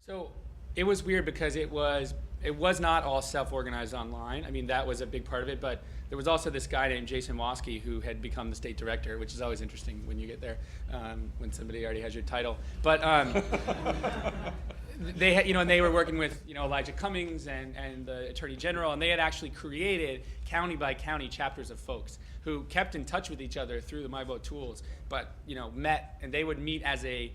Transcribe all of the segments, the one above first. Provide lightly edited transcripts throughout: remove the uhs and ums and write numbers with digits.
So it was weird because it was not all self-organized online. I mean, that was a big part of it, but there was also this guy named Jason Waskey who had become the state director, which is always interesting when you get there, when somebody already has your title. But they had, and they were working with, Elijah Cummings and the Attorney General, and they had actually created county by county chapters of folks who kept in touch with each other through the MyVote tools, but met, and they would meet as a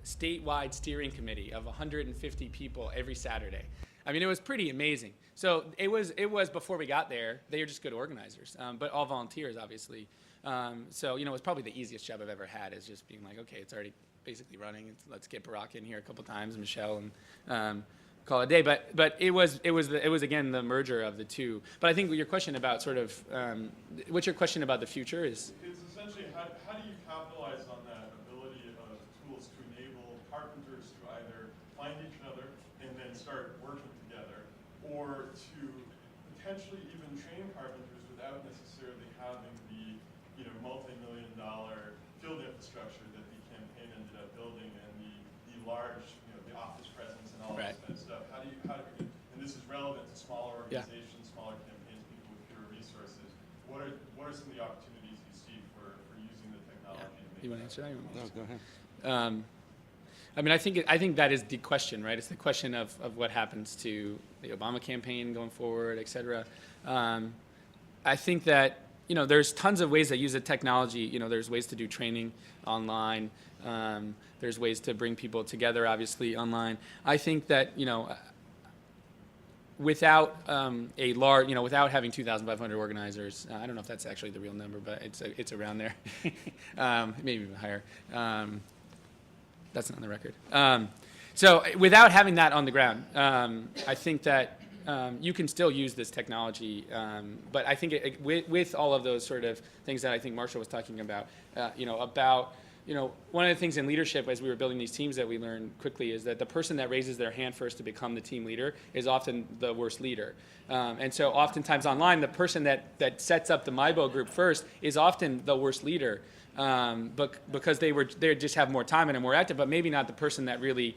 statewide steering committee of 150 people every Saturday. I mean, it was pretty amazing. So it was before we got there. They were just good organizers, but all volunteers, obviously. So it was probably the easiest job I've ever had, is just being like, okay, it's already basically running. Let's get Barack in here a couple times, Michelle, and call it a day. But it was again the merger of the two. But I think your question about sort of what's your question about the future is? It's essentially how do you capitalize on that ability of tools to enable carpenters to either find each other and then start working together, or to potentially even train carpenters without necessarily having the multi-million-dollar field infrastructure that the campaign ended up building, and the large the office presence and all Right. this kind of stuff. How do you and this is relevant to smaller organizations, smaller campaigns, people with fewer resources. What are some of the opportunities you see for using the technology to make You want to answer that? No, go ahead. I mean, I think that is the question, right? It's the question of what happens to the Obama campaign going forward, et cetera. I think that, there's tons of ways that use the technology. There's ways to do training online. There's ways to bring people together, obviously, online. I think that, without without having 2,500 organizers, I don't know if that's actually the real number, but it's around there, maybe even higher. That's not on the record. So without having that on the ground, I think that you can still use this technology, but I think with all of those sort of things that I think Marshall was talking about, one of the things in leadership as we were building these teams that we learned quickly is that the person that raises their hand first to become the team leader is often the worst leader. And so oftentimes online, the person that sets up the MyBo group first is often the worst leader, because they just have more time and are more active, but maybe not the person that really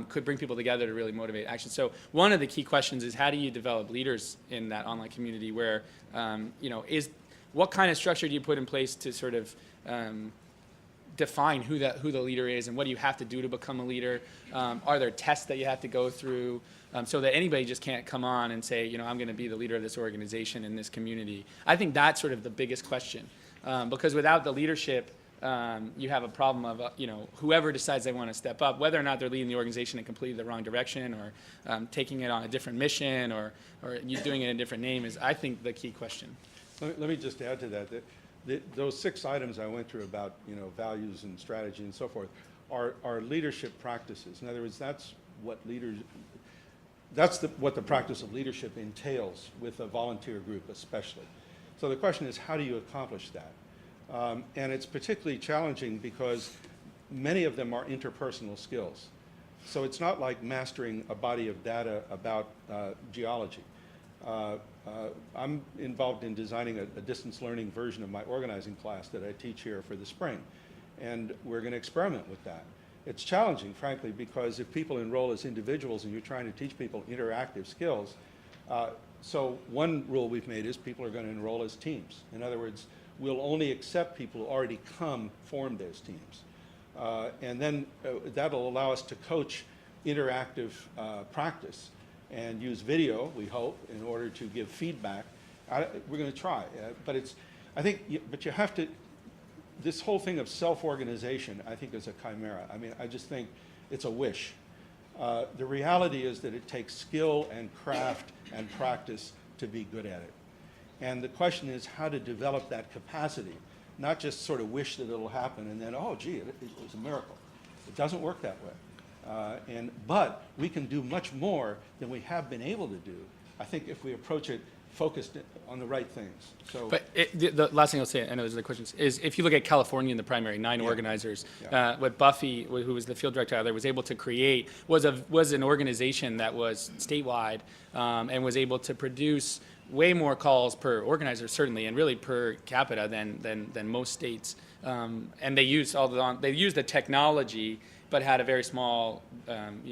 could bring people together to really motivate action. So one of the key questions is, how do you develop leaders in that online community where, what kind of structure do you put in place to sort of define who the leader is, and what do you have to do to become a leader? Are there tests that you have to go through, so that anybody just can't come on and say, I'm going to be the leader of this organization in this community? I think that's sort of the biggest question, because without the leadership, you have a problem of whoever decides they want to step up, whether or not they're leading the organization in completely the wrong direction, or taking it on a different mission, or you doing it in a different name, is, I think, the key question. Let me just add to that. Those 6 items I went through about values and strategy and so forth are leadership practices. In other words, that's what what the practice of leadership entails with a volunteer group, especially. So the question is, how do you accomplish that? And it's particularly challenging because many of them are interpersonal skills. So it's not like mastering a body of data about geology. I'm involved in designing a distance learning version of my organizing class that I teach here for the spring. And we're going to experiment with that. It's challenging, frankly, because if people enroll as individuals and you're trying to teach people interactive skills, so one rule we've made is people are going to enroll as teams. In other words, we'll only accept people who already formed as teams. And then that'll allow us to coach interactive practice and use video, we hope, in order to give feedback. We're going to try, but you have to, this whole thing of self-organization, I think, is a chimera. I mean, I just think it's a wish. The reality is that it takes skill and craft and practice to be good at it. And the question is how to develop that capacity, not just sort of wish that it'll happen and then, oh, gee, it was a miracle. It doesn't work that way. But we can do much more than we have been able to do, I think, if we approach it focused on the right things. So, but the last thing I'll say, I know there's other questions, is if you look at California in the primary, 9 organizers, what Buffy, who was the field director out there, was able to create was an organization that was statewide, and was able to produce way more calls per organizer, certainly, and really per capita than most states. And they used the technology but had a very small,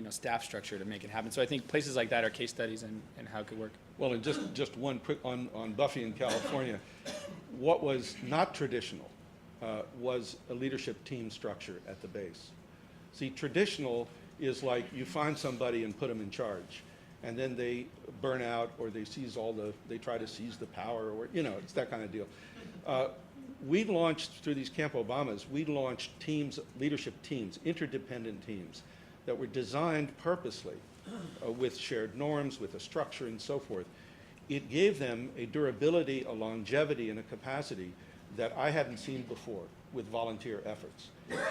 staff structure to make it happen. So I think places like that are case studies in how it could work. Well, and just one quick on Buffy in California. What was not traditional was a leadership team structure at the base. See, traditional is like you find somebody and put them in charge, and then they burn out or they try to seize the power, or it's that kind of deal. We launched through these Camp Obamas, we launched teams, leadership teams, interdependent teams that were designed purposely with shared norms, with a structure and so forth. It gave them a durability, a longevity, and a capacity that I hadn't seen before with volunteer efforts.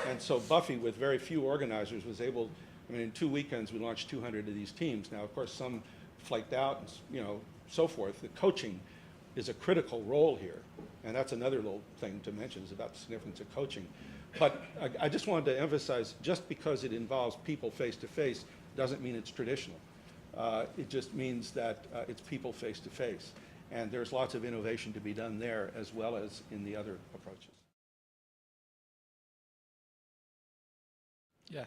And so Buffy, with very few organizers, was able, in 2 weekends we launched 200 of these teams. Now, of course, some flaked out and so forth. The coaching is a critical role here. And that's another little thing to mention, is about the significance of coaching. But I just wanted to emphasize, just because it involves people face-to-face doesn't mean it's traditional. It just means that it's people face-to-face. And there's lots of innovation to be done there as well as in the other approaches. Yeah.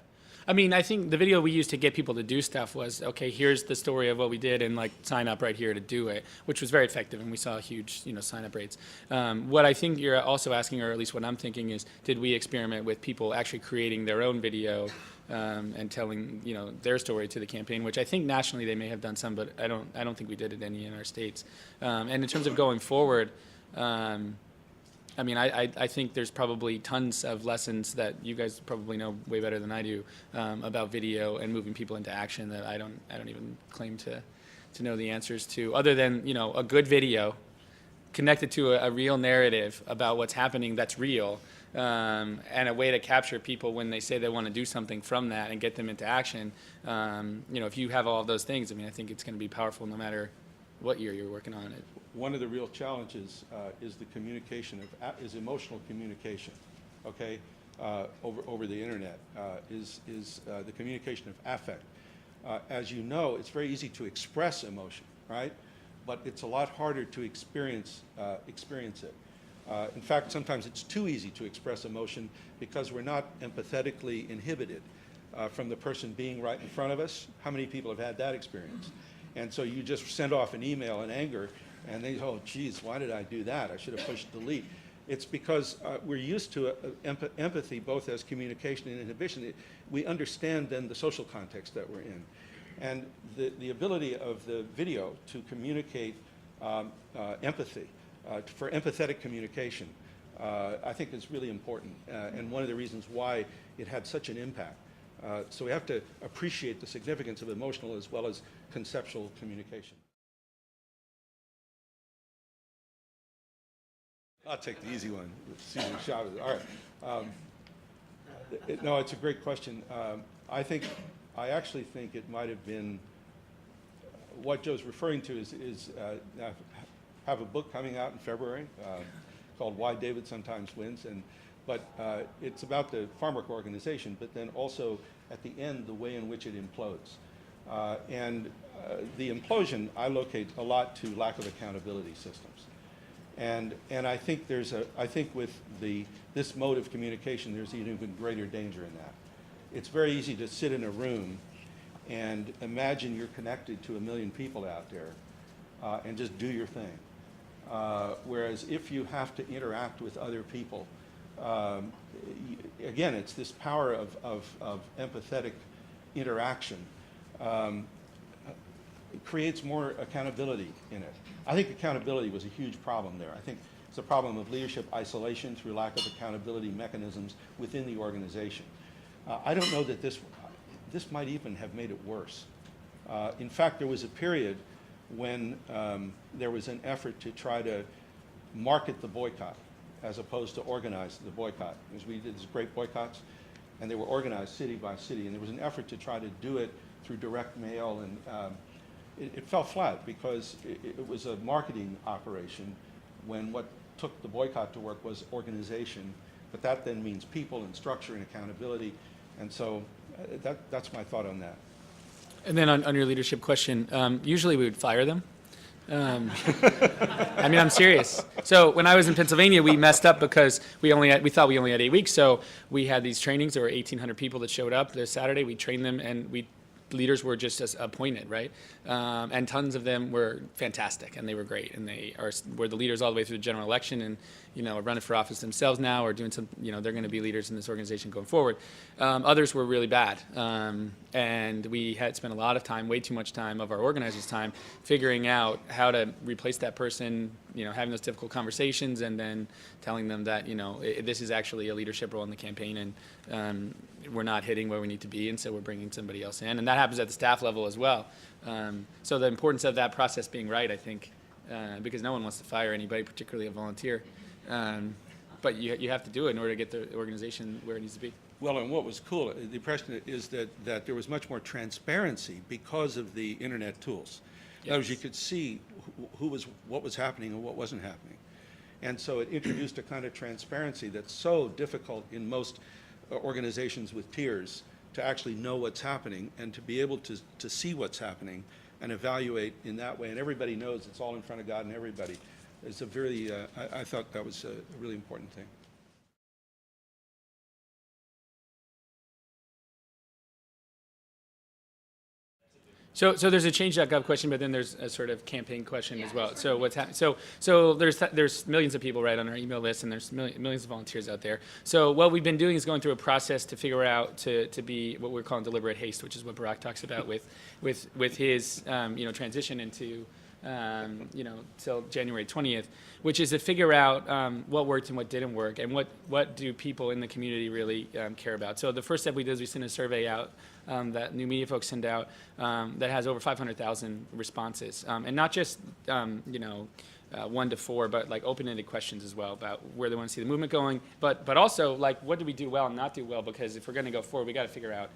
I think the video we used to get people to do stuff was, okay, here's the story of what we did, and sign up right here to do it, which was very effective, and we saw huge, sign up rates. What I think you're also asking, or at least what I'm thinking, is did we experiment with people actually creating their own video and telling, their story to the campaign, which I think nationally they may have done some, but I don't think we did it any in our states. And in terms of going forward, I think there's probably tons of lessons that you guys probably know way better than I do about video and moving people into action that I don't even claim to know the answers to, other than a good video connected to a real narrative about what's happening that's real, and a way to capture people when they say they want to do something from that and get them into action. If you have all of those things, I think it's going to be powerful no matter what year you're working on it. One of the real challenges is the communication is emotional communication, okay, over the internet, is the communication of affect. As you know, it's very easy to express emotion, right? But it's a lot harder to experience it. In fact, sometimes it's too easy to express emotion because we're not empathetically inhibited from the person being right in front of us. How many people have had that experience? And so you just send off an email in anger, and they, oh, geez, why did I do that? I should have pushed delete. It's because we're used to empathy both as communication and inhibition. We understand then the social context that we're in. And the ability of the video to communicate empathy, for empathetic communication, I think is really important, and one of the reasons why it had such an impact. So we have to appreciate the significance of emotional as well as conceptual communication. I'll take the easy one. Susan Chavez. All right. No, it's a great question. I actually think it might have been what Joe's referring to is I have a book coming out in February called Why David Sometimes Wins, but it's about the farm work organization, but then also at the end the way in which it implodes. The implosion I locate a lot to lack of accountability systems. And I think with this mode of communication, there's an even greater danger in that. It's very easy to sit in a room and imagine you're connected to 1 million people out there and just do your thing. Whereas if you have to interact with other people, again, it's this power of empathetic interaction. It creates more accountability in it. I think accountability was a huge problem there. I think it's a problem of leadership isolation through lack of accountability mechanisms within the organization. I don't know that this might even have made it worse. In fact, there was a period when there was an effort to try to market the boycott as opposed to organize the boycott. Because we did these great boycotts, and they were organized city by city, and there was an effort to try to do it through direct mail, and it fell flat because it was a marketing operation when what took the boycott to work was organization, but that then means people and structure and accountability, and so that's my thought on that. And then on your leadership question, usually we would fire them. I mean, I'm serious. So when I was in Pennsylvania, we messed up because we thought we only had 8 weeks. So we had these trainings. There were 1,800 people that showed up this Saturday. We trained them, and leaders were just as appointed, right? And tons of them were fantastic, and they were great, and were the leaders all the way through the general election, and are running for office themselves now, or doing some, they're going to be leaders in this organization going forward. Others were really bad, and we had spent a lot of time, way too much time of our organizers' time, figuring out how to replace that person, having those difficult conversations, and then telling them that this is actually a leadership role in the campaign, and we're not hitting where we need to be, and so we're bringing somebody else in, and that happens at the staff level as well. So the importance of that process being right, I think, because no one wants to fire anybody, particularly a volunteer, but you have to do it in order to get the organization where it needs to be. Well, and what was cool, the impression is that there was much more transparency because of the internet tools. In other words, you could see what was happening and what wasn't happening. And so it introduced a kind of transparency that's so difficult in most organizations with tiers, to actually know what's happening and to be able to see what's happening and evaluate in that way. And everybody knows it's all in front of God and everybody. It's a very, I thought that was a really important thing. So there's a change.gov question, but then there's a sort of campaign question as well. So what's happening? So there's millions of people right on our email list, and there's millions of volunteers out there. So what we've been doing is going through a process to figure out to be what we're calling deliberate haste, which is what Barack talks about with his transition into till January 20th, which is to figure out what worked and what didn't work, and what do people in the community really care about. So the first step we did is we sent a survey out that new media folks send out that has over 500,000 responses, and not just 1 to 4, but like open-ended questions as well about where they want to see the movement going, but also like what do we do well and not do well, because if we're going to go forward, we got to figure out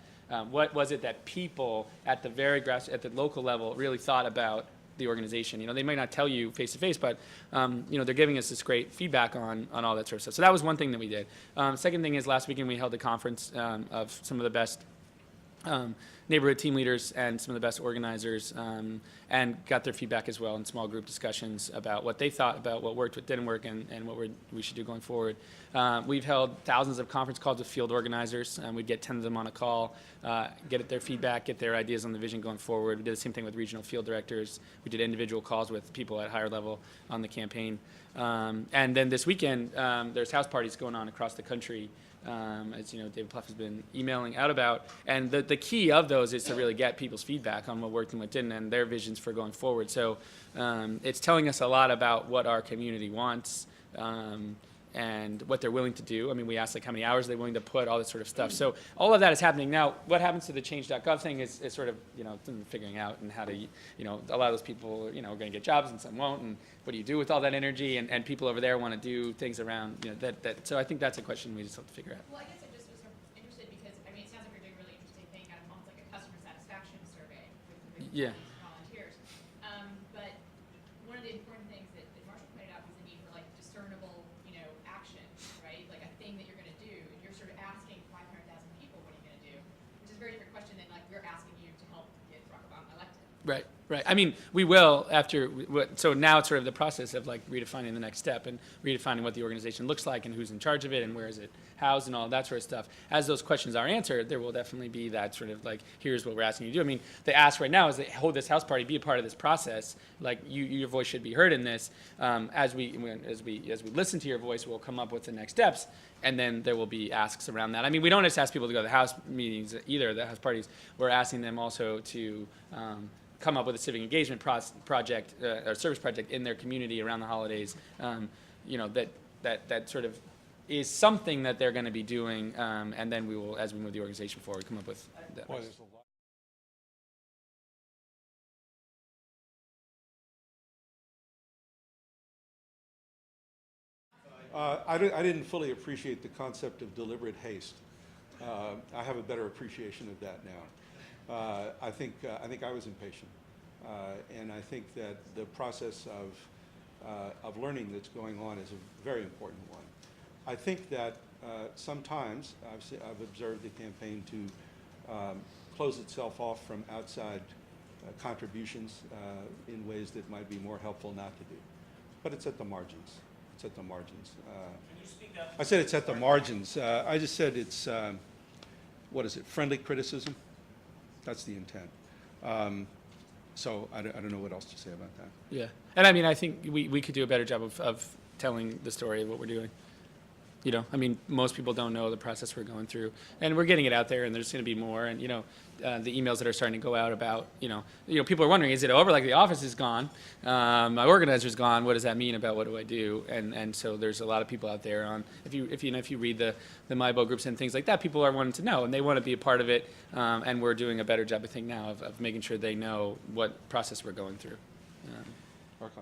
what was it that people at the very at the local level really thought about the organization. They might not tell you face to face, but they're giving us this great feedback on all that sort of stuff. So that was one thing that we did. Second thing is last weekend we held a conference of some of the best neighborhood team leaders and some of the best organizers, and got their feedback as well in small group discussions about what they thought about what worked, what didn't work, and what we should do going forward. We've held thousands of conference calls with field organizers, and we'd get 10 of them on a call, get their feedback, get their ideas on the vision going forward. We did the same thing with regional field directors. We did individual calls with people at higher level on the campaign. And then this weekend, there's house parties going on across the country, as David Pluff has been emailing out about. And the key of those is to really get people's feedback on what worked and what didn't, and their visions for going forward. So it's telling us a lot about what our community wants, and what they're willing to do. I mean, we asked like how many hours they're willing to put, all this sort of stuff. So all of that is happening. Now, what happens to the change.gov thing is sort of, figuring out and how to, a lot of those people, are going to get jobs and some won't, and what do you do with all that energy? And people over there want to do things around, that. So I think that's a question we just have to figure out. Well, I guess I just was sort of interested because, it sounds like you're doing a really interesting thing, kind of almost like a customer satisfaction survey with Yeah. volunteers. But one of the important things that Marshall pointed out was the need for like discernible, action, right? Like a thing that you're going to do. And you're sort of asking 500,000 people, what are you going to do? Which is a very different question than like we're asking you to help get Barack Obama elected. Right. I mean, we will after. So now it's sort of the process of like redefining the next step and redefining what the organization looks like and who's in charge of it and where is it housed and all that sort of stuff. As those questions are answered, there will definitely be that sort of like, here's what we're asking you to do. I mean, the ask right now is that hold this house party, be a part of this process. Like your voice should be heard in this. As we listen to your voice, we'll come up with the next steps, and then there will be asks around that. I mean, we don't just ask people to go to the house meetings either, the house parties. We're asking them also to come up with a civic engagement project or service project in their community around the holidays. That sort of is something that they're going to be doing, and then we will, as we move the organization forward, come up with that. Boy, there's a lot. I didn't fully appreciate the concept of deliberate haste. I have a better appreciation of that now. I think I was impatient, and I think that the process of learning that's going on is a very important one. I think that sometimes I've observed the campaign to close itself off from outside contributions in ways that might be more helpful not to do. But it's at the margins. It's at the margins. Can you speak up? I said it's at the margins. I just said it's, what is it, friendly criticism? That's the intent. So I don't know what else to say about that. Yeah, and I mean, I think we could do a better job of telling the story of what we're doing. You know, I mean, most people don't know the process we're going through, and we're getting it out there, and there's going to be more. And you know, the emails that are starting to go out about, you know, people are wondering, is it over? Like the office is gone, my organizer's gone. What does that mean about what do I do? And so there's a lot of people out there on. If you read the MIBO groups and things like that, people are wanting to know, and they want to be a part of it. And we're doing a better job, I think, now of making sure they know what process we're going through. Okay.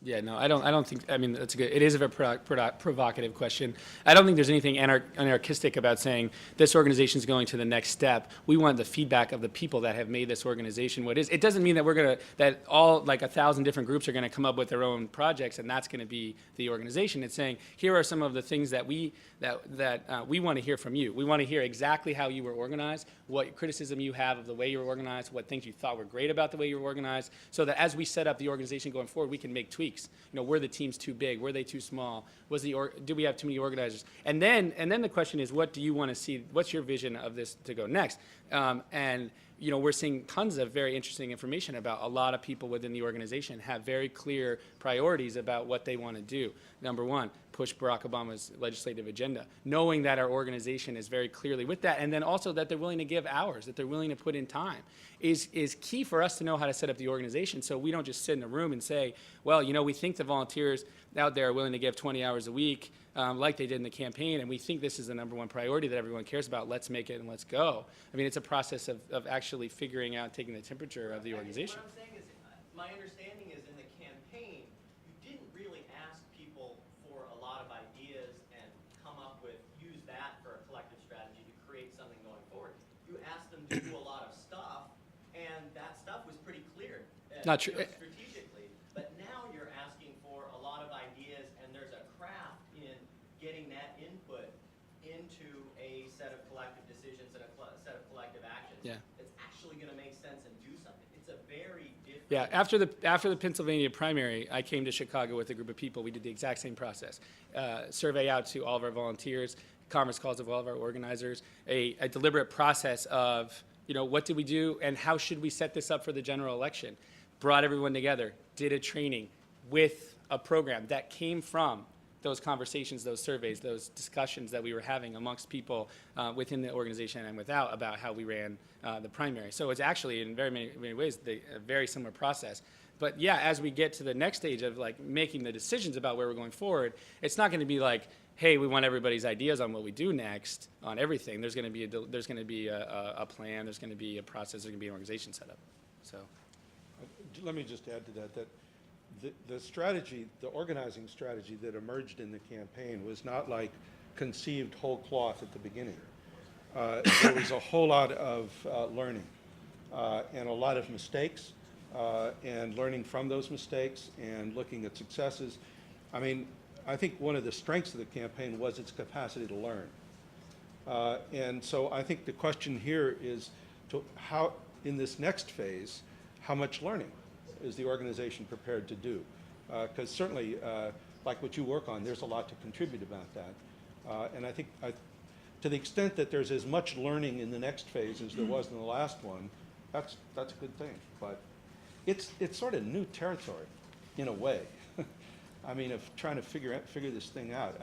Yeah, no, I don't think, I mean, that's good. It is a very provocative question. I don't think there's anything anarchistic about saying this organization is going to the next step. We want the feedback of the people that have made this organization what it is. It doesn't mean that that all like 1,000 different groups are going to come up with their own projects and that's going to be the organization. It's saying, here are some of the things that we want to hear from you. We want to hear exactly how you were organized, what criticism you have of the way you were organized, what things you thought were great about the way you were organized, so that as we set up the organization going forward, we can make tweaks. You know, were the teams too big? Were they too small? Do we have too many organizers? And then the question is, what do you want to see? What's your vision of this to go next? And you know, we're seeing tons of very interesting information about a lot of people within the organization have very clear priorities about what they want to do. Number one, push Barack Obama's legislative agenda, knowing that our organization is very clearly with that, and then also that they're willing to give hours, that they're willing to put in time, is key for us to know how to set up the organization so we don't just sit in a room and say, well, you know, we think the volunteers out there are willing to give 20 hours a week like they did in the campaign, and we think this is the #1 priority that everyone cares about. Let's make it and let's go. I mean, it's a process of actually figuring out, taking the temperature of the organization. What I'm saying is, my understanding is in the campaign, you didn't really ask people for a lot of ideas and come up with, use that for a collective strategy to create something going forward. You asked them to do a lot of stuff, and that stuff was pretty clear. Not true. Strategically. But now you're asking for a lot of ideas, and there's a craft in getting that input into a set of collective decisions and a set of collective actions. Yeah. It's actually going to make sense and do something. It's a very different. Yeah, after the Pennsylvania primary, I came to Chicago with a group of people. We did the exact same process. Survey out to all of our volunteers, conference calls of all of our organizers, a deliberate process of, you know, what did we do and how should we set this up for the general election? Brought everyone together, did a training with a program that came from those conversations, those surveys, those discussions that we were having amongst people within the organization and without about how we ran the primary. So it's actually, in very many ways, a very similar process. But yeah, as we get to the next stage of like making the decisions about where we're going forward, it's not going to be like, hey, we want everybody's ideas on what we do next on everything. There's going to be a plan. There's going to be a process. There's going to be an organization set up. So Let me just add to that the strategy, the organizing strategy that emerged in the campaign was not like conceived whole cloth at the beginning. There was a whole lot of learning and a lot of mistakes and learning from those mistakes and looking at successes. I mean, I think one of the strengths of the campaign was its capacity to learn. And so I think the question here is to how, in this next phase, how much learning is the organization prepared to do? Because certainly, like what you work on, there's a lot to contribute about that. And I think to the extent that there's as much learning in the next phase as there was in the last one, that's a good thing. But it's sort of new territory, in a way. I mean, of trying to figure this thing out.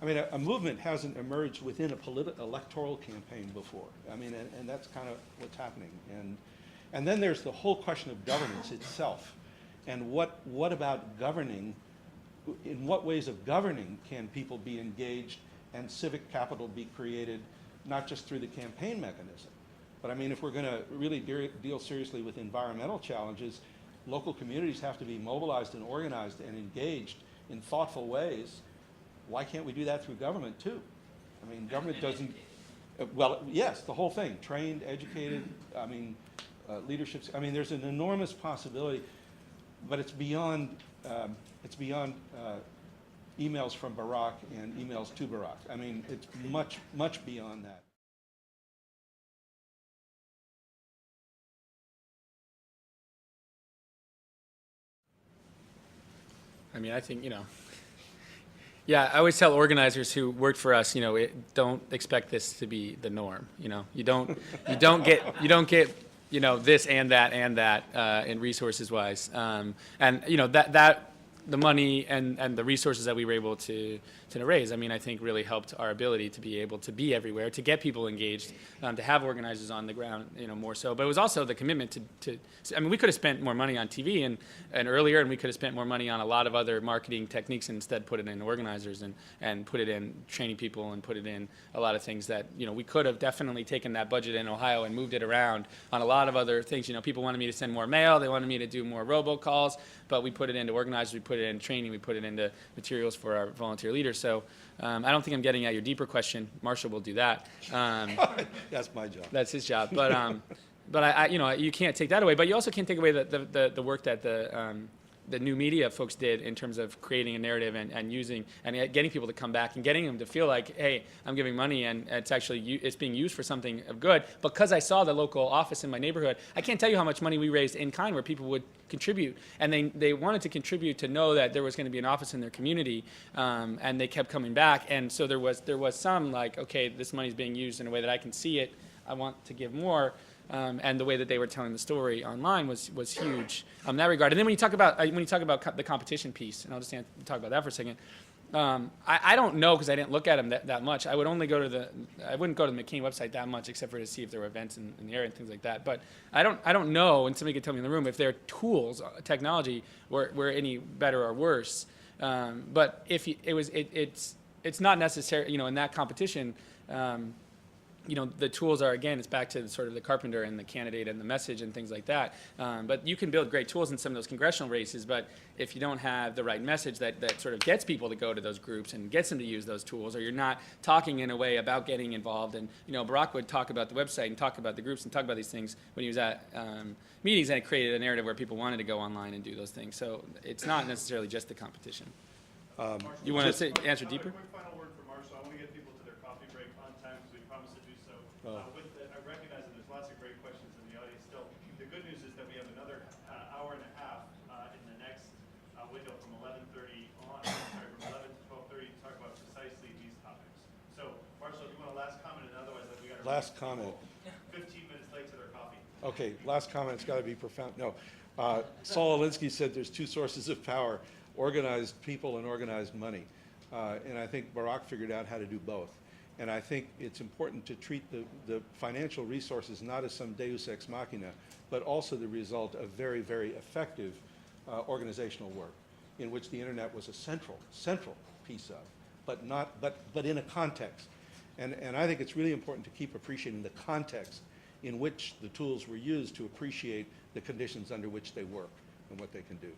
I mean, a movement hasn't emerged within a electoral campaign before. I mean, and that's kind of what's happening. And then there's the whole question of governance itself, and what about governing? In what ways of governing can people be engaged and civic capital be created, not just through the campaign mechanism, but I mean, if we're going to really deal seriously with environmental challenges, local communities have to be mobilized and organized and engaged in thoughtful ways. Why can't we do that through government too? I mean, government doesn't. Well, yes, the whole thing: trained, educated. I mean. Leaderships. I mean, there's an enormous possibility, but it's beyond emails from Barack and emails to Barack. I mean, it's much, much beyond that. I mean, I think, yeah, I always tell organizers who work for us, don't expect this to be the norm. You don't get this and that in resources wise. And that the money and the resources that we were able to raise, I mean, I think really helped our ability to be able to be everywhere, to get people engaged, to have organizers on the ground, more so. But it was also the commitment I mean, we could have spent more money on TV and earlier, and we could have spent more money on a lot of other marketing techniques and instead put it in organizers and put it in training people and put it in a lot of things that, we could have definitely taken that budget in Ohio and moved it around on a lot of other things. People wanted me to send more mail, they wanted me to do more robocalls, but we put it into organizers, we put it in training, we put it into materials for our volunteer leaders. So I don't think I'm getting at your deeper question. Marshall will do that. That's my job. That's his job. But I you can't take that away. But you also can't take away the work that the new media folks did in terms of creating a narrative and using and getting people to come back and getting them to feel like, hey, I'm giving money and it's being used for something of good. Because I saw the local office in my neighborhood, I can't tell you how much money we raised in kind where people would contribute, and they wanted to contribute to know that there was going to be an office in their community, and they kept coming back. And so there was some like, okay, this money is being used in a way that I can see it. I want to give more. And the way that they were telling the story online was huge in that regard. And then when you talk about the competition piece, and I'll just talk about that for a second. I don't know because I didn't look at them that much. I wouldn't go to the McCain website that much except for to see if there were events in the area and things like that. But I don't know, and somebody could tell me in the room if their tools, technology, were any better or worse. But if it's not necessary, in that competition. The tools are, again, it's back to sort of the carpenter and the candidate and the message and things like that. But you can build great tools in some of those congressional races, but if you don't have the right message that sort of gets people to go to those groups and gets them to use those tools, or you're not talking in a way about getting involved. And, Barack would talk about the website and talk about the groups and talk about these things when he was at meetings, and it created a narrative where people wanted to go online and do those things. So it's not necessarily just the competition. You want to answer deeper? A quick final word for Marshall. I want to get people to their coffee break on time because we promised to do so. I recognize that there's lots of great questions in the audience still. The good news is that we have another hour and a half in the next window from 11:30 on. From 11 to 12:30 to talk about precisely these topics. So, Marshall, if you want a last comment, and otherwise we got last comment. 15 minutes late to their coffee. Okay, last comment's got to be profound. No, Saul Alinsky said there's two sources of power: organized people and organized money. And I think Barack figured out how to do both. And I think it's important to treat the financial resources not as some deus ex machina, but also the result of very, very effective organizational work in which the internet was a central piece of, but in a context. And I think it's really important to keep appreciating the context in which the tools were used to appreciate the conditions under which they work and what they can do.